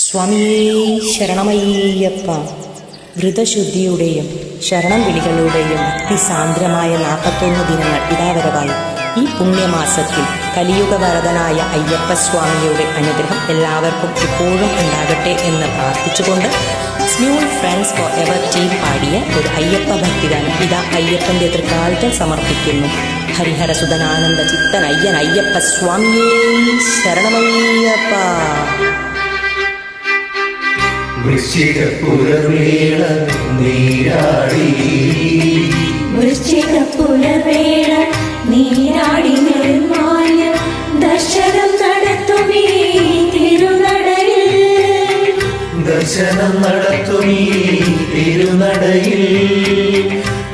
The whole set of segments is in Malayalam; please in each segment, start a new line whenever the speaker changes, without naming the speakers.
സ്വാമിയേ ശരണമയ്യപ്പ. വ്രതശുദ്ധിയുടെയും ശരണം വിളികളുടെയും ഭക്തിസാന്ദ്രമായ 41 ദിനങ്ങൾ ഇതാവരവായി. ഈ പുണ്യമാസത്തിൽ കലിയുഗവരദനായ അയ്യപ്പസ്വാമിയുടെ അനുഗ്രഹം എല്ലാവർക്കും എപ്പോഴും ഉണ്ടാകട്ടെ എന്ന് പ്രാർത്ഥിച്ചുകൊണ്ട് Smule friends for ever team പാടിയ ഒരു അയ്യപ്പ ഭക്തിഗാനം ഇതാ അയ്യപ്പന്റെ തൃക്കാൽക്കൽ സമർപ്പിക്കുന്നു. ഹരിഹരസുതനാനന്ദ ചിത്തൻ അയ്യൻ അയ്യപ്പ സ്വാമിയേ ശരണമയ്യപ്പ.
വൃശ്ചികപ്പുലവേള നീരാടി
വൃശ്ചികപ്പുലവേള നീരാടി നിർമ്മാല്യ ദർശനം നടത്തുമീ തിരുനടയിൽ
ദർശനം നടത്തുമീ തിരുനടയിൽ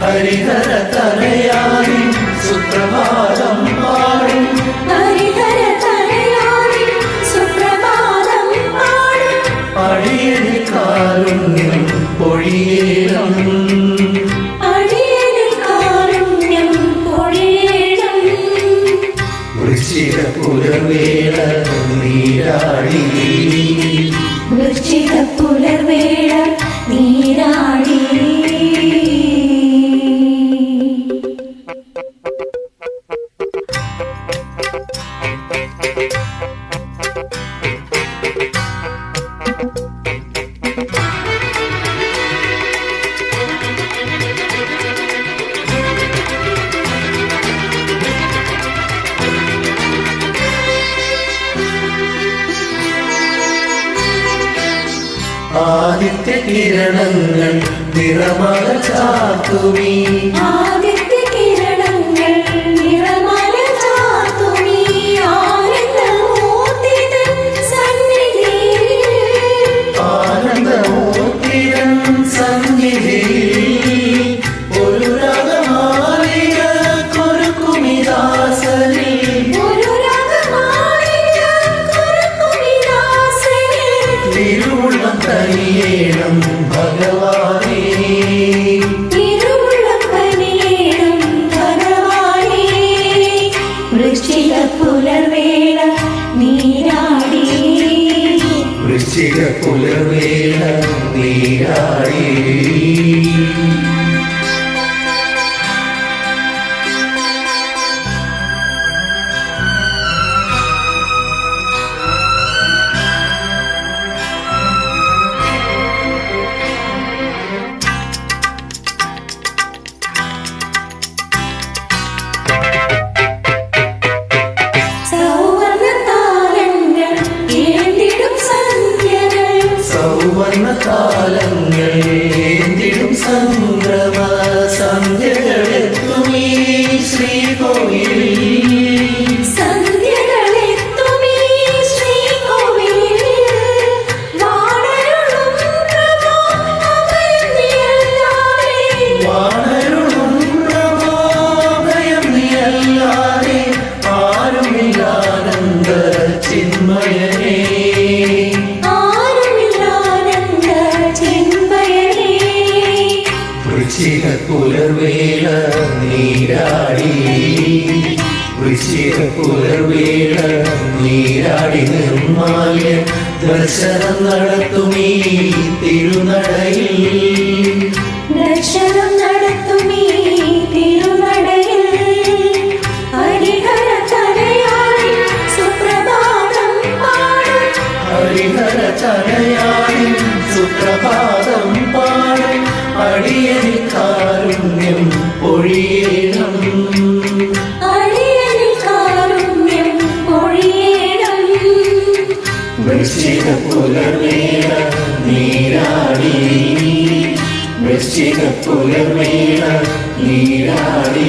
ഹരിഹര തനയായി സുപ്രഭാതം പാടും
ഹരിഹര തനയായി സുപ്രഭാതം പാടും
അടിയനിൽ കാരുണ്യം പൊഴിയേണം
അടിയനിൽ കാരുണ്യം പൊഴിയണം.
വൃശ്ചികപ്പുലവേള നീരാടി
വൃശ്ചികപ്പുലവേള നീരാടി.
ആദിത്യ കിരണങ്ങൾ നിറമല ചാർത്തുമീ
ആദിത്യ കിരണങ്ങൾ നിറമല ചാർത്തുമീ ആനന്ദമൂർത്തിതൻ സന്നിധിയിൽ
ആനന്ദമൂർത്തിതൻ സന്നിധിയിൽ ഒരു രാഗമാലിക കുരുക്കുമിദാസനിൽ
ഒരു രാഗമാലിക കുരുക്കുമിദാസനിൽ
തിരുവുള്ളം തനിയേണം ഭഗവാനേ
തിരുവുള്ളം കനിയേണം ഭഗവാനേ. വൃശ്ചികപ്പുലവേള നീരാടി
വൃശ്ചികപ്പുലവേള നീരാടി
സൗവർണ്ണതാരങ്ങൾ ഏന്തിടും സന്ധ്യകൾ
സൗവർണ്ണകാലങ്ങൾ ഏന്തിടും സംക്രമ സന്ധ്യകളെത്തുമീ ശ്രീകോവിലിൽ
സന്ധ്യകളെത്തുമീ ശ്രീകോവിലിൽ വാണരുളും പ്രഭോ അഭയം നീയല്ലാതെ
വാണരുളും പ്രഭോഭയം നീയല്ലാതെ ആരുമില്ലാനന്ദ ചിന്മയനേ
ആരുമില്ലാനന്ദ ചിന്മയനേ.
വൃശ്ചികപ്പുലവേള നീരാടി വൃശ്ചികപ്പുലവേള നീരാടി നിർമ്മാല്യ ദർശനം നടത്തുമീ തിരുനടയിൽ
ദർശനം നടത്തുമീ തിരുനടയിൽ ഹരിഹര തനയായി സുപ്രഭാതം പാടും
ഹരിഹര തനയായി സുപ്രഭാതം പാടും അടിയനിൽ കാരുണ്യം പൊഴിയേണം
അടിയനിൽ കാരുണ്യം പൊഴിയണം.
വൃശ്ചികപ്പുലവേള നീരാടി വൃശ്ചികപ്പുലവേള നീരാടി